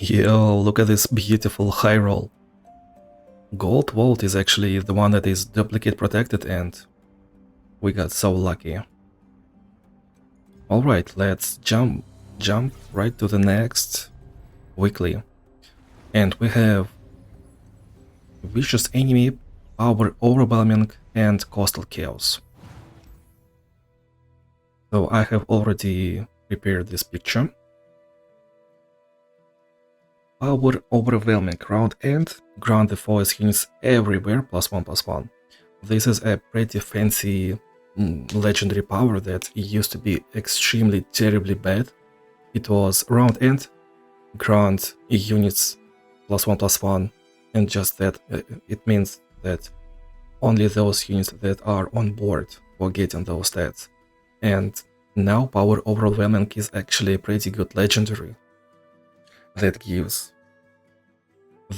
Yo, look at this beautiful high roll. Gold Vault is actually the one that is duplicate protected and we got so lucky. Alright, let's jump right to the next weekly. And we have Vicious Enemy, Power Overwhelming and Coastal Chaos. So I have already prepared this picture. Power Overwhelming, round end, grant the foes units everywhere +1/+1. This is a pretty fancy legendary power that used to be extremely terribly bad. It was round end, grant units +1/+1, and just that. It means that only those units that are on board were getting those stats. And now Power Overwhelming is actually a pretty good legendary that gives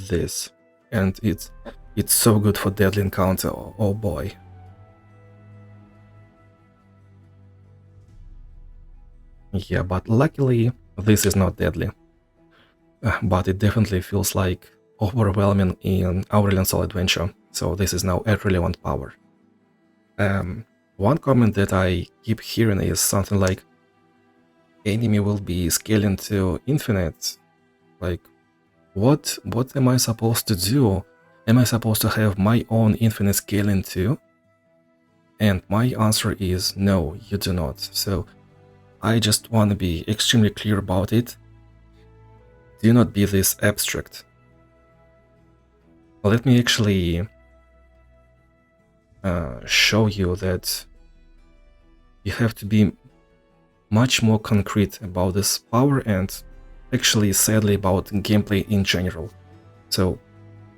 this, and it's so good for deadly encounter. Oh boy. Yeah, but luckily this is not deadly, but it definitely feels like overwhelming in Aurelian Soul Adventure, so this is now a relevant power. One comment that I keep hearing is something like, enemy will be scaling to infinite. Like, what am I supposed to do? Am I supposed to have my own infinite scaling too? And my answer is no, you do not. So I just want to be extremely clear about it. Do not be this abstract. Let me actually show you that you have to be much more concrete about this power and actually sadly about gameplay in general. So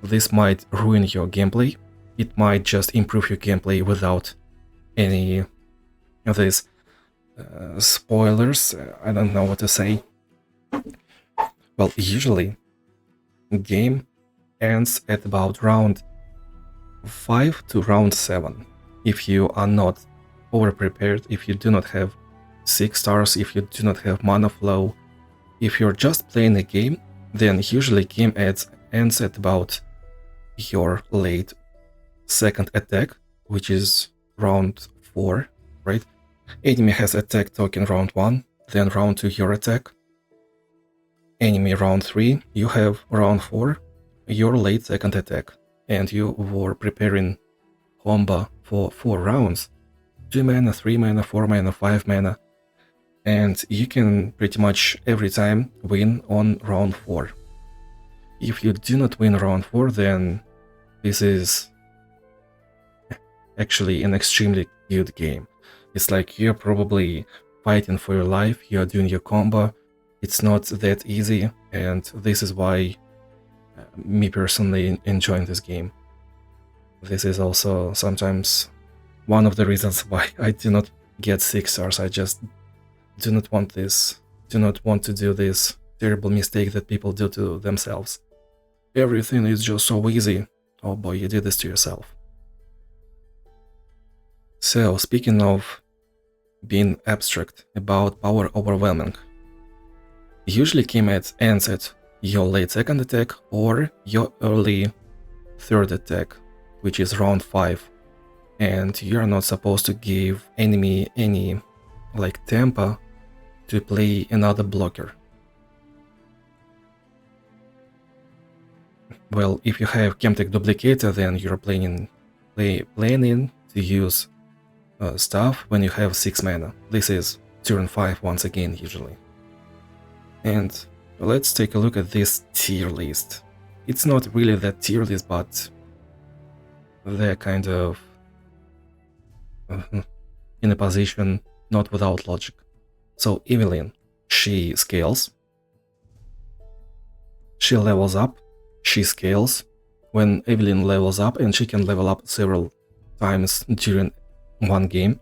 this might ruin your gameplay. It might just improve your gameplay without any of these spoilers. I don't know what to say. Well, usually game ends at about round 5 to round 7 if you are not over prepared, if you do not have 6 stars, if you do not have manaflow. If you're just playing a game, then usually game ends at about your late second attack, which is round 4, right? Enemy has attack token round 1, then round 2 your attack. Enemy round 3, you have round 4, your late second attack, and you were preparing combo for 4 rounds, 2 mana, 3 mana, 4 mana, 5 mana, and you can pretty much every time win on round 4. If you do not win round 4, then this is actually an extremely good game. It's like you're probably fighting for your life, you're doing your combo. It's not that easy, and this is why me personally enjoying this game. This is also sometimes one of the reasons why I do not get 6 stars. I just do not want this, do not want to do this terrible mistake that people do to themselves. Everything is just so easy. Oh boy, you did this to yourself. So, speaking of being abstract about power overwhelming, usually game ends at your late second attack or your early third attack, which is round 5, and you're not supposed to give enemy any like tempo to play another blocker. Well, if you have Chemtech Duplicator, then you're planning to use stuff when you have 6 mana. This is turn 5 once again usually. And let's take a look at this tier list. It's not really that tier list, but they're kind of in a position not without logic. So Evelyn, she scales, she levels up, she scales. When Evelyn levels up, and she can level up several times during one game,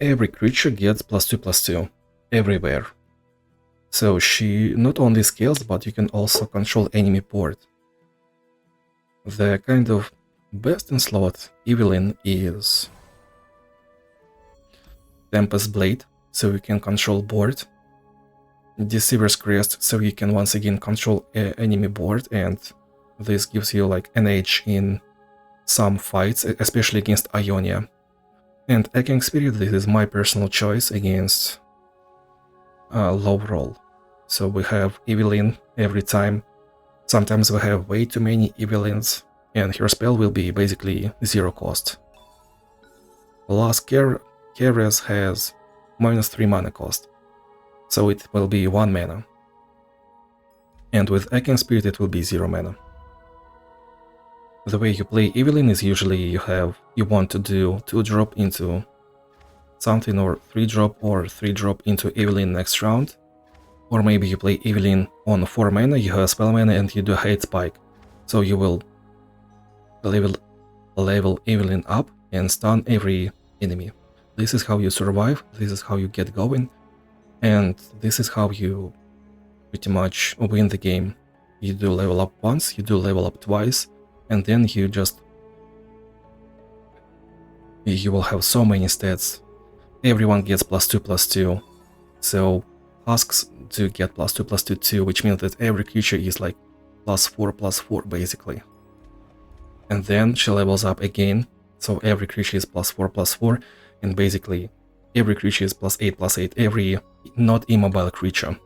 every creature gets +2/+2 everywhere. So she not only scales, but you can also control enemy board. The kind of best in slot Evelyn is Tempest Blade, so you can control board. Deceiver's Crest, so you can once again control enemy board, and this gives you like an edge in some fights, especially against Ionia. And Echoing Spirit, this is my personal choice against low roll. So we have Evelyn every time. Sometimes we have way too many Evelyns, and her spell will be basically 0 cost. Last Keres has -3 mana cost, so it will be 1 mana. And with Echoing Spirit it will be 0 mana. The way you play Evelyn is usually you want to do 2-drop into something, or 3-drop or 3-drop into Evelyn next round. Or maybe you play Evelyn on 4 mana, you have spell mana and you do Hate Spike. So you will level Evelyn up and stun every enemy. This is how you survive, this is how you get going, and this is how you pretty much win the game. You do level up once, you do level up twice, and then you will have so many stats. Everyone gets +2/+2, so Husks do get +2/+2 too, which means that every creature is like +4/+4 basically. And then she levels up again, so every creature is +4/+4, and basically every creature is +8/+8, every not immobile creature.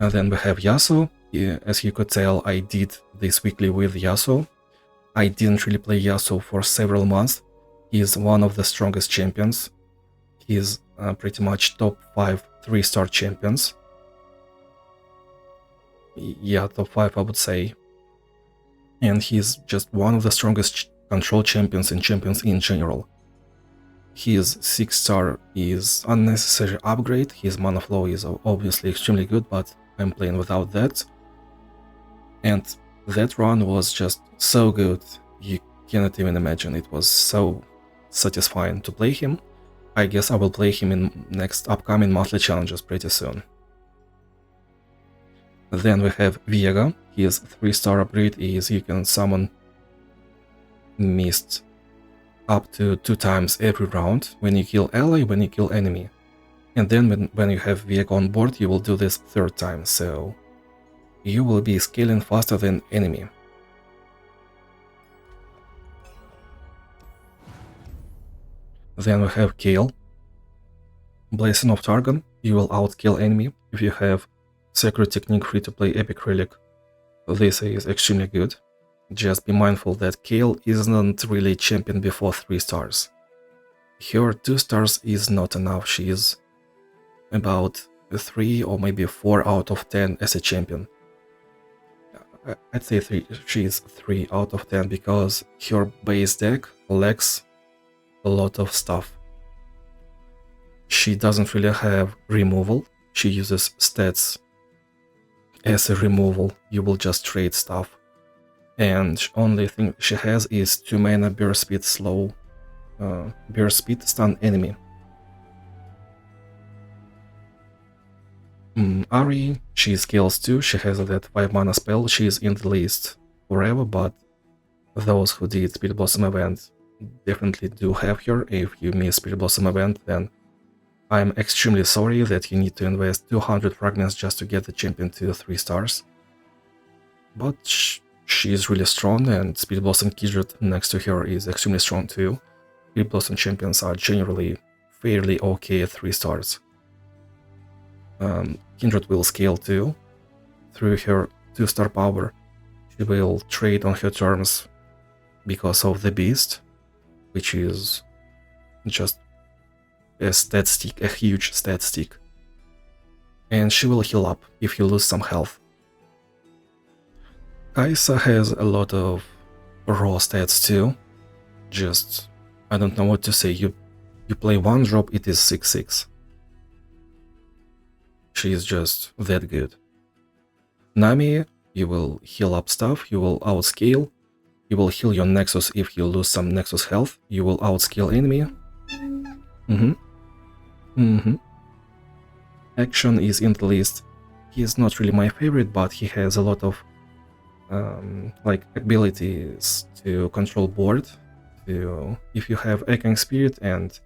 And then we have Yasuo. As you could tell, I did this weekly with Yasuo. I didn't really play Yasuo for several months. He's one of the strongest champions. He's pretty much top 5 3-star champions. Yeah, top 5 I would say. And he's just one of the strongest control champions and champions in general. His 6-star is unnecessary upgrade. His manaflow is obviously extremely good, but I'm playing without that. And that run was just so good, you cannot even imagine. It was so satisfying to play him. I guess I will play him in next upcoming monthly challenges pretty soon. Then we have Viega. His 3-star upgrade is you can summon Mist up to 2 times every round when you kill ally, when you kill enemy. And then when you have Viega on board, you will do this 3rd time, so you will be scaling faster than enemy. Then we have Kale. Blessing of Targon, you will outkill enemy if you have Sacred Technique free-to-play Epic Relic. This is extremely good. Just be mindful that Kale isn't really champion before 3 stars. Her 2 stars is not enough, she is about 3 or maybe 4 out of 10 as a champion. I'd say she is 3 out of 10 because her base deck lacks a lot of stuff. She doesn't really have removal, she uses stats as a removal, you will just trade stuff. And only thing she has is 2 mana burst speed slow, burst speed stun enemy. Ari, she scales too, she has that 5 mana spell, she is in the list forever, but those who did Speed Blossom event definitely do have her. If you miss Speed Blossom event, then I'm extremely sorry that you need to invest 200 fragments just to get the champion to 3 stars. But she is really strong, and Speed Blossom Kindred next to her is extremely strong too. Speed Blossom champions are generally fairly okay at 3 stars. Kindred will scale too. Through her 2-star power, she will trade on her terms because of the beast, which is just a stat stick, a huge stat stick. And she will heal up if you lose some health. Kai'Sa has a lot of raw stats too. Just, I don't know what to say, you play 1 drop, it is 6/6. She is just that good. Nami, you will heal up stuff, you will outscale, you will heal your Nexus if you lose some Nexus health, you will outscale enemy. Action is in the list. He is not really my favorite, but he has a lot of like abilities to control board. If you have Echoing Spirit and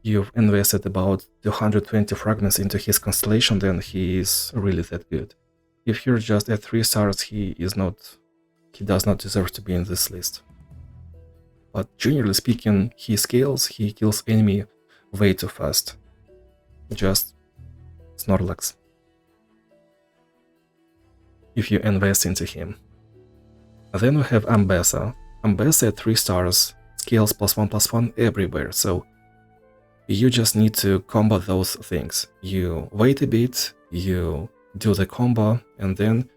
you've invested about 220 fragments into his constellation, then he is really that good. If you're just at 3 stars, he does not deserve to be in this list. But generally speaking, he kills enemy way too fast. Just Snorlax. If you invest into him. Then we have Ambessa. Ambessa at 3 stars, scales +1/+1 everywhere, so you just need to combo those things. You wait a bit, you do the combo, and then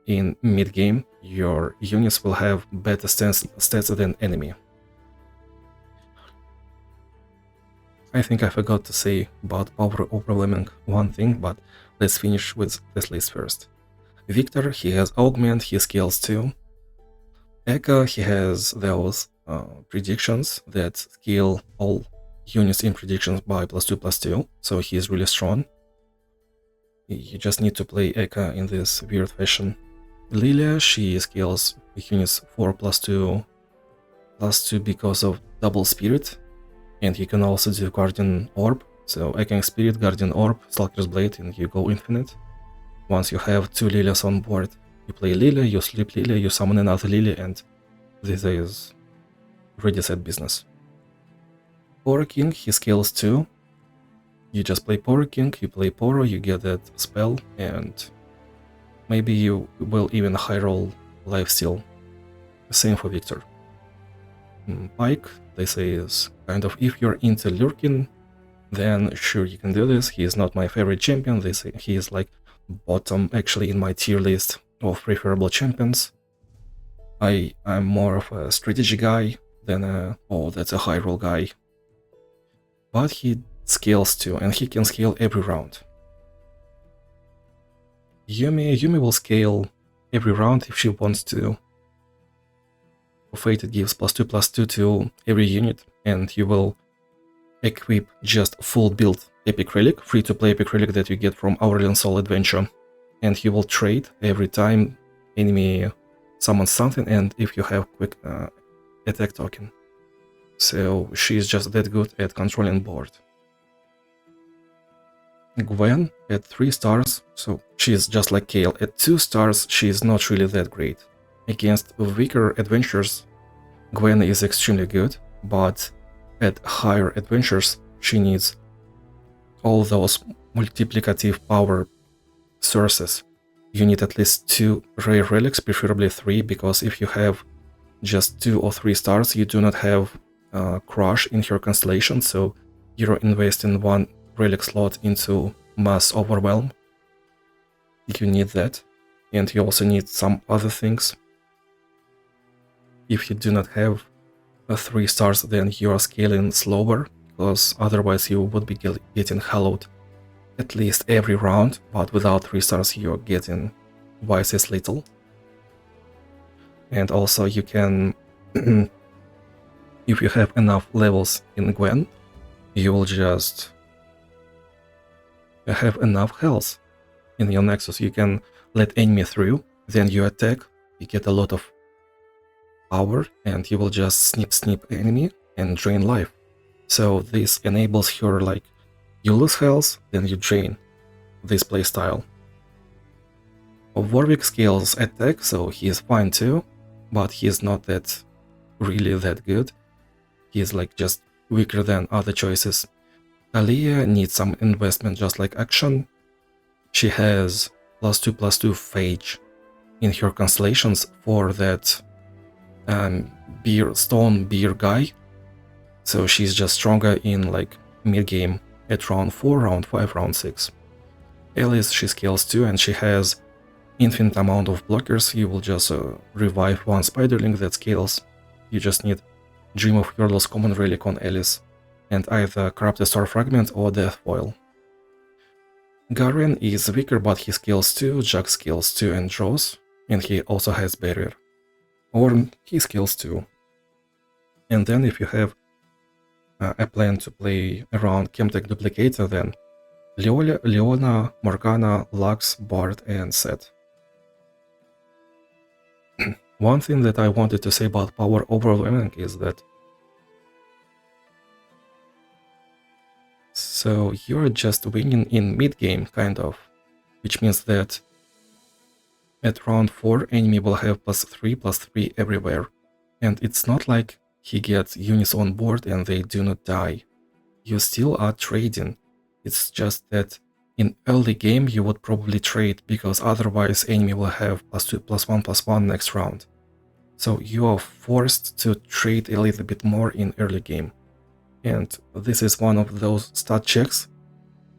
in mid-game, your units will have better stats than enemy. I think I forgot to say about power overwhelming one thing, but let's finish with this list first. Victor, he has Augment, he scales 2. Echo, he has those predictions that scale all units in predictions by +2/+2, so he is really strong. You just need to play Echo in this weird fashion. Lilia, she scales units 4/+2 because of double spirit, and you can also do Guardian Orb, so Echoing Spirit, Guardian Orb, Stalker's Blade, and you go infinite. Once you have 2 Lilias on board, you play Lilia, you sleep Lilia, you summon another Lilia, and this is ready set business. Poro King, he scales 2. You just play Poro King, you play Poro, you get that spell, and maybe you will even high roll lifesteal. Same for Victor. Pike, they say, is kind of, if you're into lurking, then sure you can do this. He is not my favorite champion. They say he is like bottom actually in my tier list of preferable champions. I'm more of a strategy guy than that's a high roll guy. But he scales too, and he can scale every round. Yumi will scale every round if she wants to. Fated gives +2/+2 to every unit, and you will equip just full build epic relic, free to play epic relic that you get from Aurelian Soul Adventure, and you will trade every time enemy summons something, and if you have quick attack token. So she is just that good at controlling board. Gwen at 3 stars, so she is just like Kale. At 2 stars, she is not really that great. Against weaker adventures, Gwen is extremely good, but at higher adventures, she needs all those multiplicative power sources. You need at least 2 rare relics, preferably 3, because if you have just 2 or 3 stars, you do not have Crush in your constellation, so you're investing 1 relic slot into Mass Overwhelm. You need that, and you also need some other things. If you do not have 3 stars, then you are scaling slower, because otherwise you would be getting hollowed at least every round, but without 3 stars you're getting twice as little. And also you can, if you have enough levels in Gwen, you will just have enough health in your Nexus. You can let enemy through, then you attack, you get a lot of power, and you will just snip enemy and drain life. So this enables her, like, you lose health, then you drain, this playstyle. Warwick scales attack, so he is fine too, but he is not really that good. He is like just weaker than other choices. Aaliyah needs some investment just like Action. She has +2/+2 Phage in her constellations for that stone beer guy, so she's just stronger in like mid-game at round 4, round 5, round 6. Alice, she scales too, and she has infinite amount of blockers. You will just revive 1 Spiderling that scales. You just need Dream of Yordle's common relic on Alice, and either Corrupted Star Fragment or Death Foil. Garen is weaker, but he scales too, Jack scales too and draws, and he also has Barrier. Ornn, he scales too. And then if you have a plan to play around Chemtech Duplicator, then Leona, Morgana, Lux, Bard, and Set. One thing that I wanted to say about power overwhelming is that So you're just winning in mid-game, kind of. Which means that at round 4, enemy will have +3/+3 everywhere. And it's not like he gets units on board and they do not die. You still are trading. It's just that in early game you would probably trade because otherwise enemy will have +2, +1/+1 next round. So you are forced to trade a little bit more in early game. And this is one of those stat checks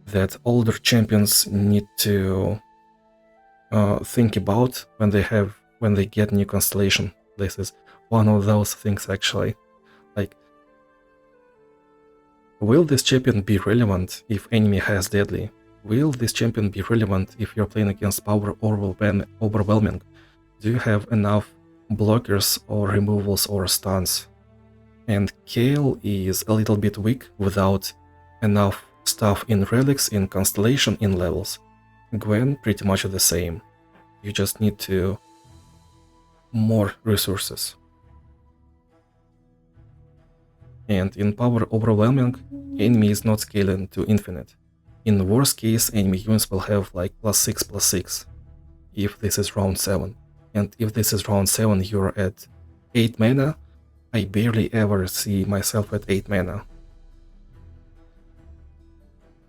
that older champions need to think about when they get new constellation. This is one of those things actually. Like, will this champion be relevant if enemy has deadly? Will this champion be relevant if you're playing against power overwhelming? Do you have enough blockers or removals or stuns? And Kayle is a little bit weak without enough stuff in relics, in constellation, in levels. Gwen pretty much the same. You just need to more resources. And in power overwhelming, enemy is not scaling to infinite. In the worst case, enemy units will have like +6/+6 if this is round 7. And if this is round 7, you're at 8 mana. I barely ever see myself at 8 mana.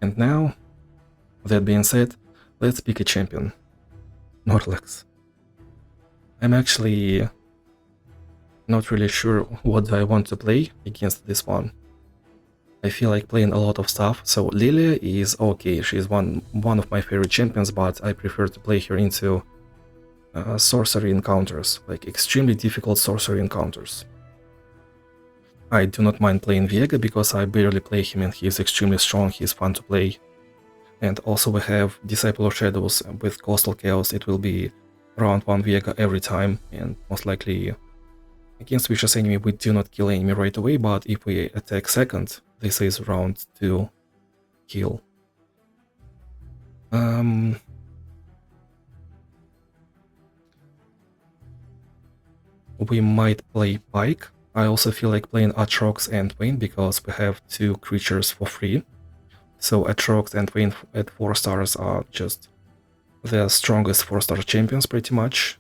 And now, that being said, let's pick a champion. Snorlax. I'm actually not really sure what I want to play against this one. I feel like playing a lot of stuff, so Lilia is okay, she's one of my favorite champions, but I prefer to play her into sorcery encounters, like extremely difficult sorcery encounters. I do not mind playing Vega because I barely play him and he is extremely strong, he is fun to play. And also we have Disciple of Shadows with Coastal Chaos. It will be round 1 Vega every time, and most likely against vicious enemy we do not kill enemy right away, but if we attack second, this is round 2 kill. We might play Pike. I also feel like playing Aatrox and Vayne because we have 2 creatures for free. So Aatrox and Vayne at 4 stars are just the strongest 4-star champions pretty much.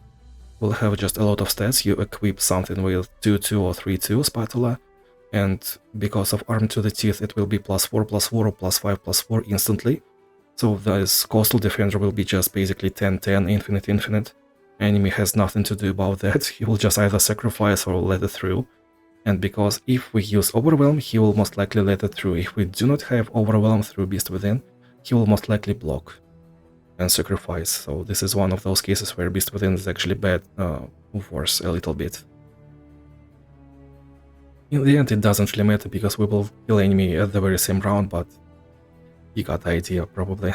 We'll have just a lot of stats. You equip something with 2/2 or 3/2 spatula, and because of Arm to the Teeth it will be +4/+4 or +5/+4 instantly. So this Coastal Defender will be just basically 10/10 infinite. Enemy has nothing to do about that, he will just either sacrifice or let it through. And because if we use Overwhelm, he will most likely let it through. If we do not have Overwhelm through Beast Within, he will most likely block and sacrifice. So this is one of those cases where Beast Within is actually bad, worse a little bit. In the end it doesn't really matter because we will kill enemy at the very same round, but you got the idea probably.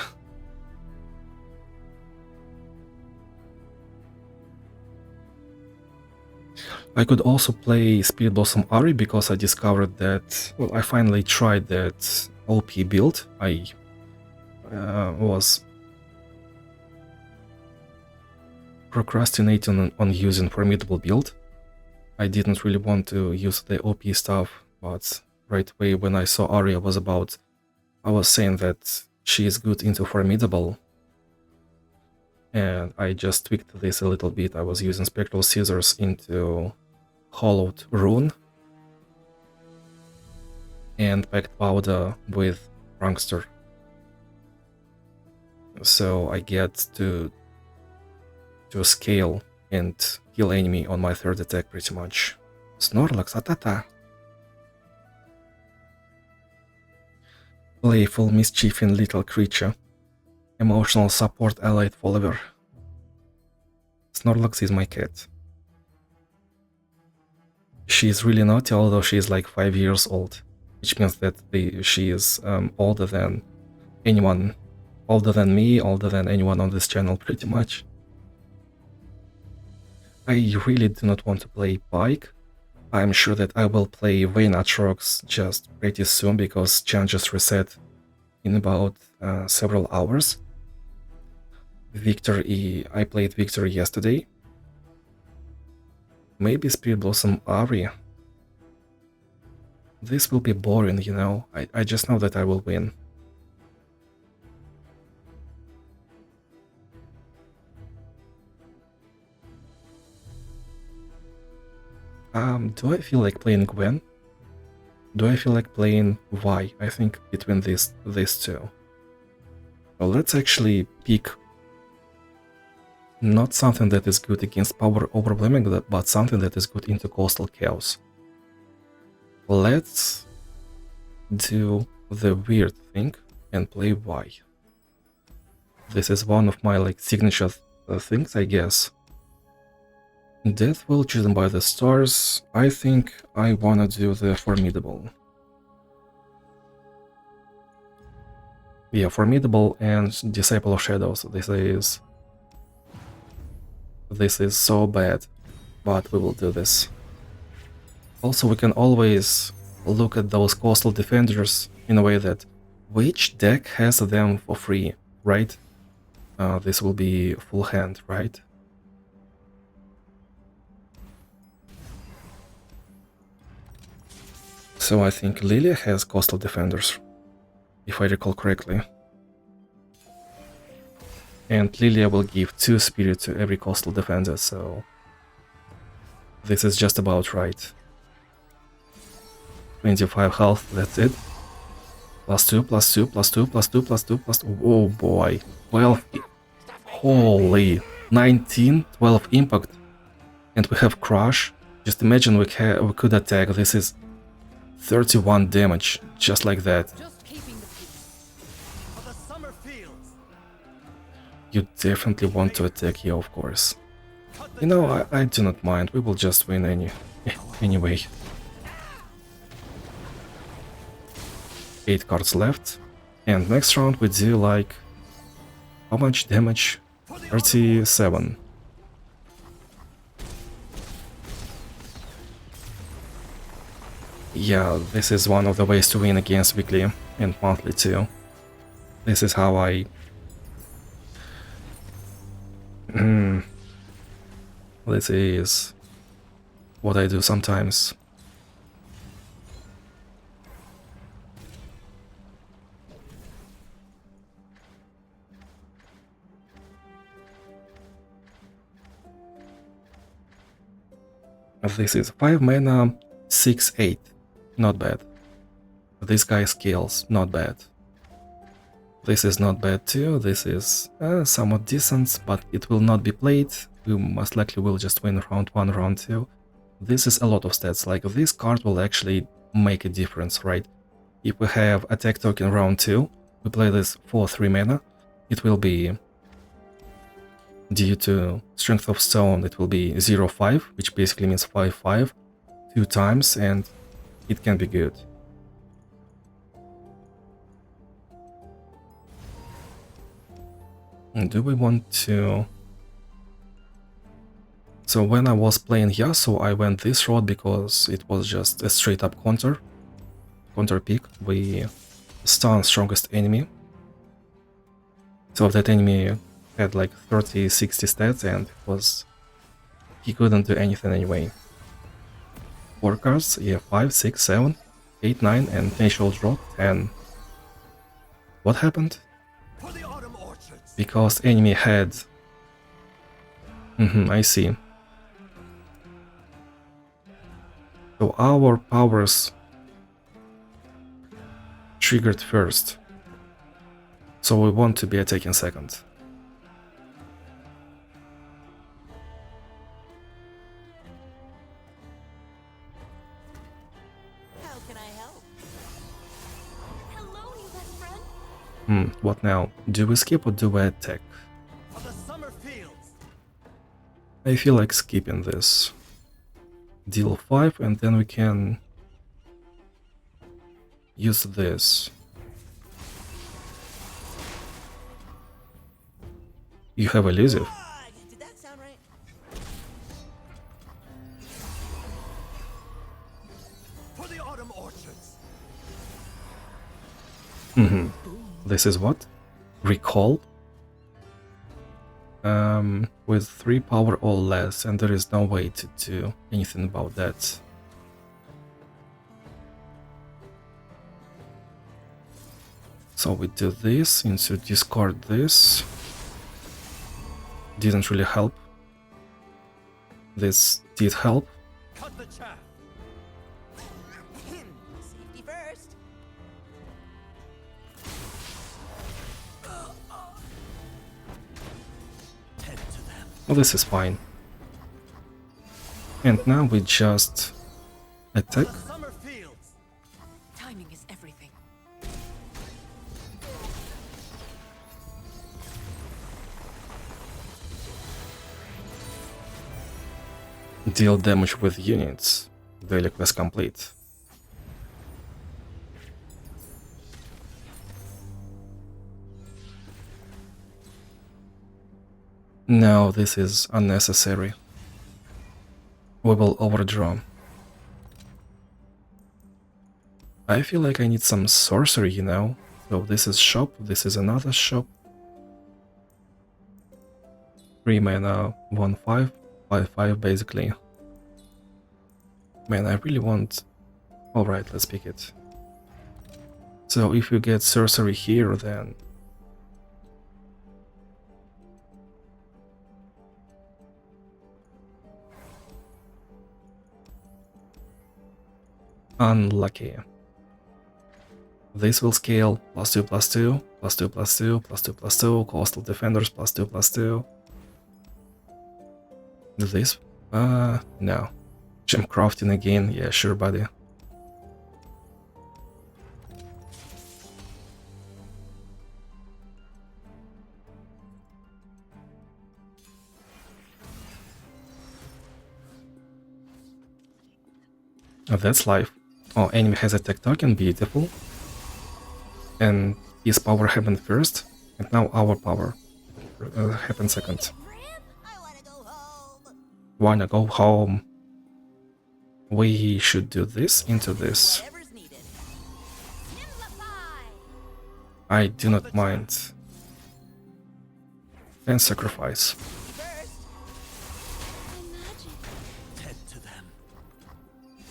I could also play Spirit Blossom Ari because I discovered that, well, I finally tried that OP build. I was procrastinating on using Formidable build. I didn't really want to use the OP stuff, but right away when I saw Ari, I was saying that she is good into Formidable. And I just tweaked this a little bit. I was using Spectral Scissors into Hollowed Rune and Packed Powder with Prankster. So I get to scale and kill enemy on my third attack pretty much. Snorlax, atata! Playful, mischieving little creature. Emotional support allied follower. Snorlax is my cat. She is really naughty, although she is like 5 years old, which means that she is older than anyone, older than me, older than anyone on this channel pretty much. I really do not want to play Pike. I'm sure that I will play Vayne Aatrox just pretty soon because challenges reset in about several hours. I played Victor yesterday. Maybe Spirit Blossom Ari. This will be boring, you know. I just know that I will win. Do I feel like playing Gwen? Do I feel like playing Vi? I think between these two. Well, let's actually pick not something that is good against power overwhelming, but something that is good into coastal chaos. Let's do the weird thing and play Vi. This is one of my like signature things, I guess. Death will chosen by the stars. I think I wanna do the formidable. Yeah, formidable and disciple of shadows. This is so bad, but we will do this. Also, we can always look at those coastal defenders in a way that which deck has them for free, right? This will be full hand, right? So I think Lilia has coastal defenders, if I recall correctly. And Lilia will give 2 spirit to every coastal defender, so this is just about right. 25 health, that's it. +2, +2, +2, +2, +2, +2. Oh boy. 12. Holy. 19, 12 impact. And we have crush. Just imagine we could attack. This is 31 damage, just like that. You definitely want to attack here, of course. You know, I do not mind. We will just win anyway. 8 cards left. And next round we do like... how much damage? 37. Yeah, this is one of the ways to win against weekly and monthly too. This is how I... This is what I do sometimes. This is 5 mana, 6/8. Not bad. This guy scales, not bad. This is not bad too. This is somewhat decent, but it will not be played. We most likely will just win round 1, round 2. This is a lot of stats. Like, this card will actually make a difference, right? If we have attack token round 2, we play this for 3 mana. It will be, due to Strength of Stone, it will be 0/5, which basically means 5/5 2 times, and it can be good. Do we want to... So when I was playing Yasuo, I went this road because it was just a straight up counter pick. We stun strongest enemy. So that enemy had like 30-60 stats and he couldn't do anything anyway. 4 cards, yeah, 5, 6, 7, 8, 9, and initial drop 10. What happened? Because enemy had... I see. So our powers triggered first. So we want to be attacking second. How can I help? Hello, new best friend. What now? Do we skip or do we attack? I feel like skipping this. Deal 5 and then we can use this. You have elusive. Did that sound right? For the autumn orchards. This is what? Recall? With 3 power or less, and there is no way to do anything about that. So we do this, insert discard this. Didn't really help. This did help. Cut the chaff. Safety first. Tend to them. Well, this is fine. And now we just attack. Summer fields. Timing is everything. Deal damage with units. Daily quest complete. No, this is unnecessary. We will overdraw. I feel like I need some sorcery, you know? So this is shop, this is another shop. 3 mana, 1/5, 5/5 basically. Man, I really want... Alright, let's pick it. So if you get sorcery here, then... Unlucky. This will scale +2, +2, +2, +2, +2, +2, coastal defenders +2, +2. This? No. Gem crafting again, yeah, sure, buddy. Oh, that's life. Oh, enemy has attack token, beautiful. And his power happened first, and now our power happened second. I wanna go home. Wanna go home. We should do this into this. Whatever's needed. I do not mind. And sacrifice. First. Tend to them.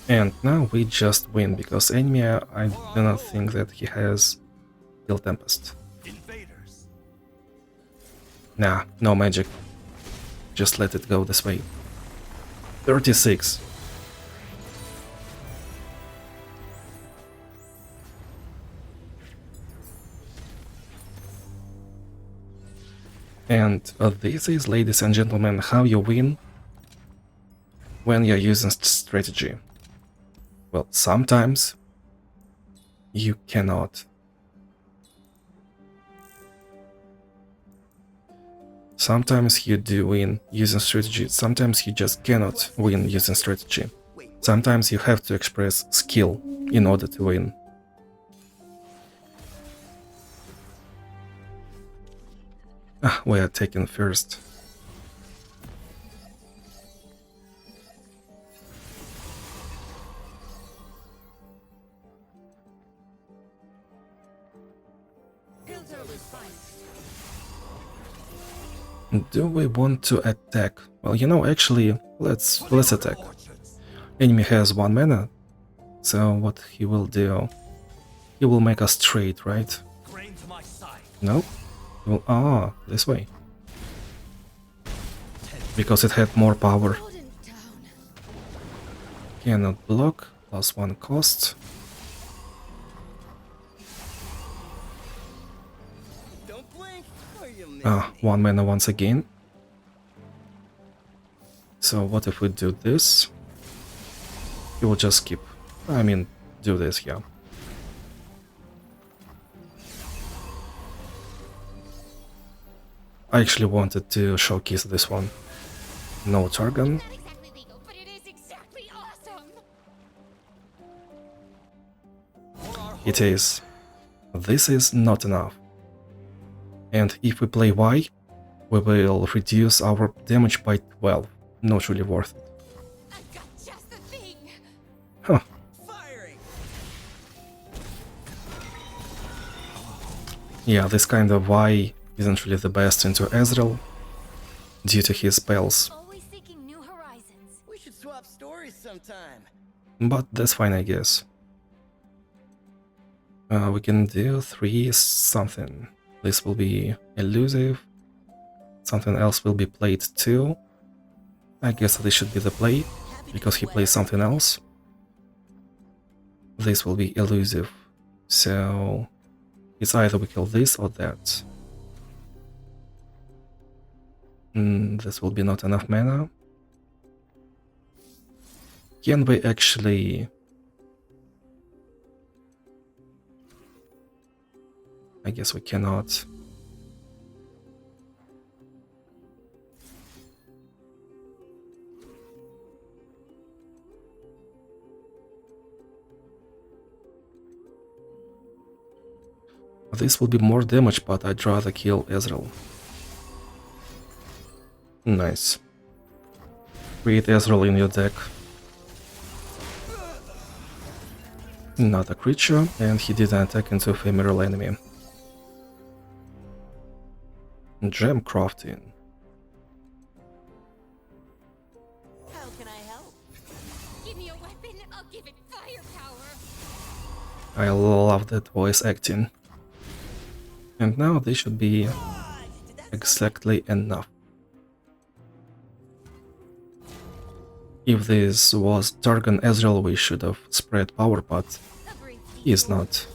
And now we just win, because enemy, I do not think that he has Kill Tempest. Invaders. Nah, no magic. Just let it go this way. 36. And this is, ladies and gentlemen, how you win when you're using strategy. Well, sometimes you cannot. Sometimes you do win using strategy, sometimes you just cannot win using strategy. Sometimes you have to express skill in order to win. Ah, we are taken first. Do we want to attack? Well, you know, actually, let's attack. Enemy has 1 mana, so what he will do? He will make us trade, right? Grain to my side. No? Well, this way. Because it had more power. Cannot block, +1 cost. Don't blink or you miss. 1 mana once again. So what if we do this? He will just skip. I mean, do this, yeah. I actually wanted to showcase this one. No Targon. Not exactly legal, but it is exactly awesome. It is. This is not enough. And if we play Y, we will reduce our damage by 12. Not really worth it. I've got just the thing. Huh. Firing. Yeah, this kind of Y isn't really the best into Ezreal due to his spells. Always seeking new horizons. We should swap stories sometime. But that's fine, I guess. We can do 3 something. This will be elusive. Something else will be played too. I guess this should be the play. because he plays something else. This will be elusive, so it's either we kill this or that. This will be not enough mana. Can we actually... I guess we cannot. This will be more damage, but I'd rather kill Ezreal. Nice. Create Ezreal in your deck. Not a creature, and he did an attack into a ephemeral enemy. Gem crafting. How can I help? Give me a weapon, I'll give it firepower. I love that voice acting. And now this should be exactly enough. If this was Targon Ezreal, we should have spread power, but he is not.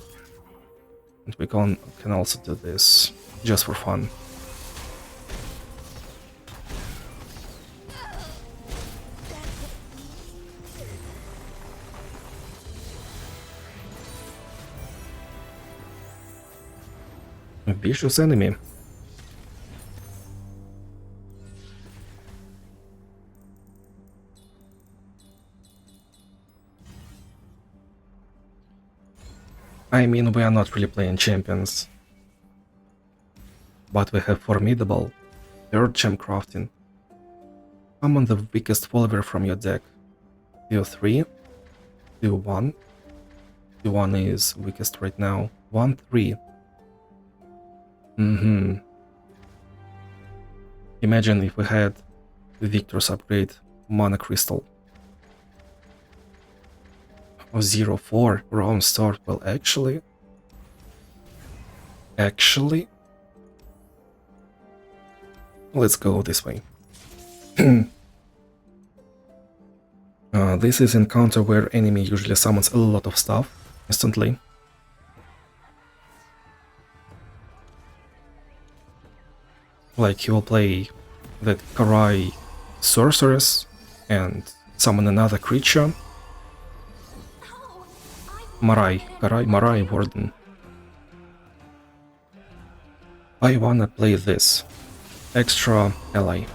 And we can also do this just for fun. A vicious enemy. I mean, we are not really playing champions, but we have formidable third gem crafting. Summon the weakest follower from your deck. Deal 3, deal 1. Deal 1 is weakest right now. 1-3. Imagine if we had Victor's upgrade Mana Crystal. 0-4 round start. Well, actually, let's go this way. This is encounter where enemy usually summons a lot of stuff instantly. Like he will play that Karai Sorceress and summon another creature. Marai Warden. I wanna play this. Extra ally.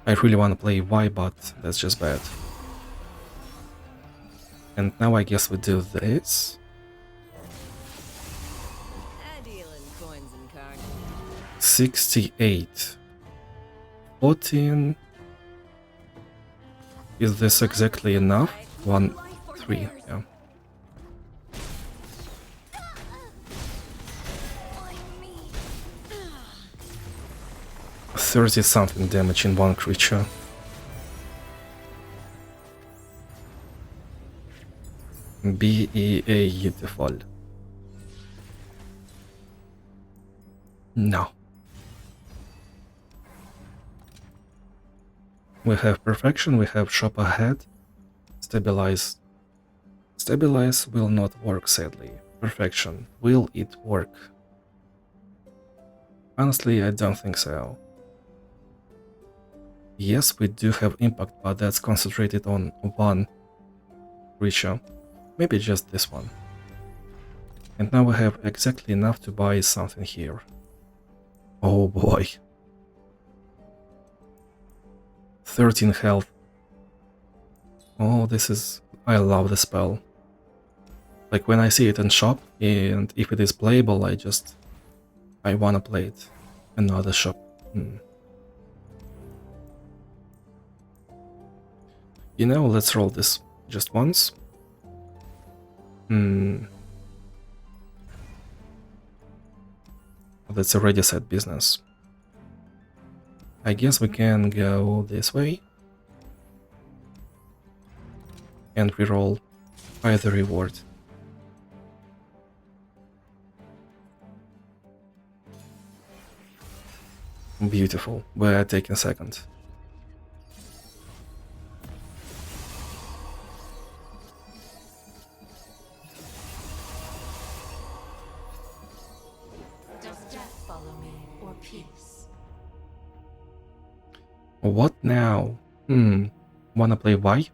I really wanna play Y, but that's just bad. And now I guess we do this. 68. 14. Is this exactly enough? 1-3, yeah. 30 something damage in one creature. Beautiful. No. We have perfection, we have shop ahead. Stabilize. Stabilize will not work, sadly. Perfection. Will it work? Honestly, I don't think so. Yes, we do have impact, but that's concentrated on one creature. Maybe just this one. And now we have exactly enough to buy something here. Oh boy. 13 health. Oh, this is... I love the spell. Like when I see it in shop, and if it is playable, I wanna play it. Another shop. You know, let's roll this just once. That's already set business. I guess we can go this way. And reroll either reward. Beautiful. We're taking second. peace. What now? Wanna play Y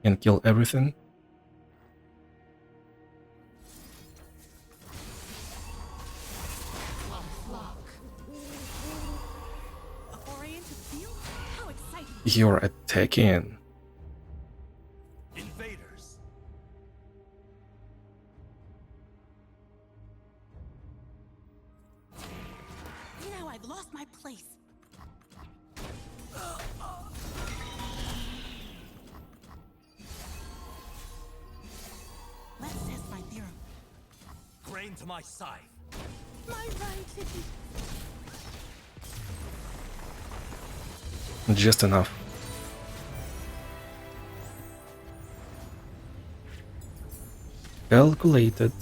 and kill everything? A foray into the field? How exciting! You're attacking. Invaders. Now I've lost my place. Let's test my theorem. Grain to my scythe. My right. Just enough. Calculated.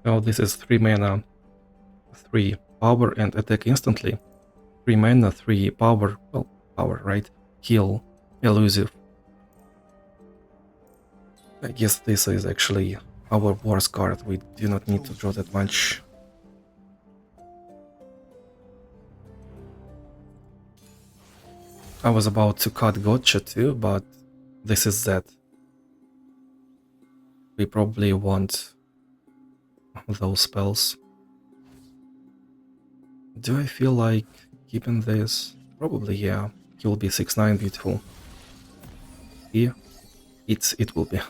Oh, this is 3 mana, 3 power and attack instantly. 3 mana, 3 power, well, power, right? Heal, elusive. I guess this is actually our worst card. We do not need to draw that much. I was about to cut Gotcha too, but this is that. We probably want those spells. Do I feel like keeping this? Probably, yeah. He will be 6/9, beautiful. Yeah, it will be.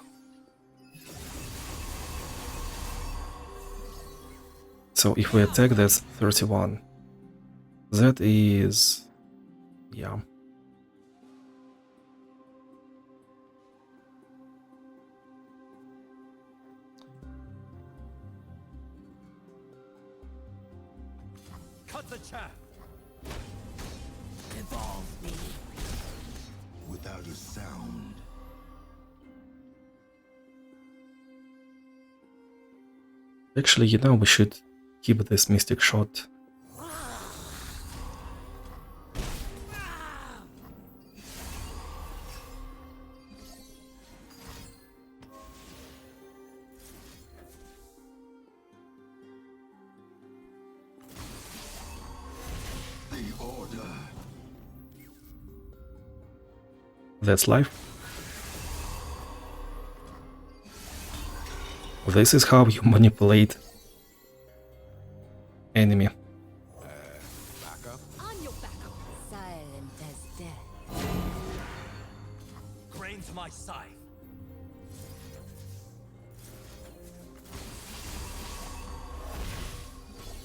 So if we attack, that's 31. That is... yeah. Cut the chaff. Evolve me. Without a sound. Actually, you know, we should keep this Mystic Shot. The order. That's life. This is how you manipulate enemy. Backup. On your backup. Silent as death. Grain to my scythe.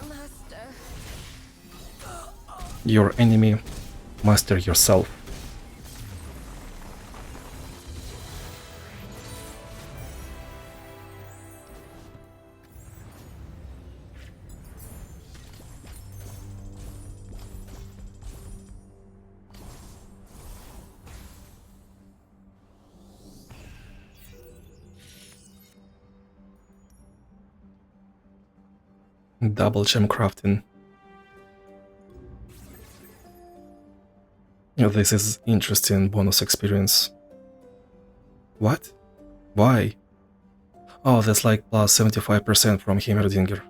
Master. Your enemy, master yourself. Double gem crafting. This is interesting bonus experience. What? Why? Oh, that's like plus 75% from Heimerdinger.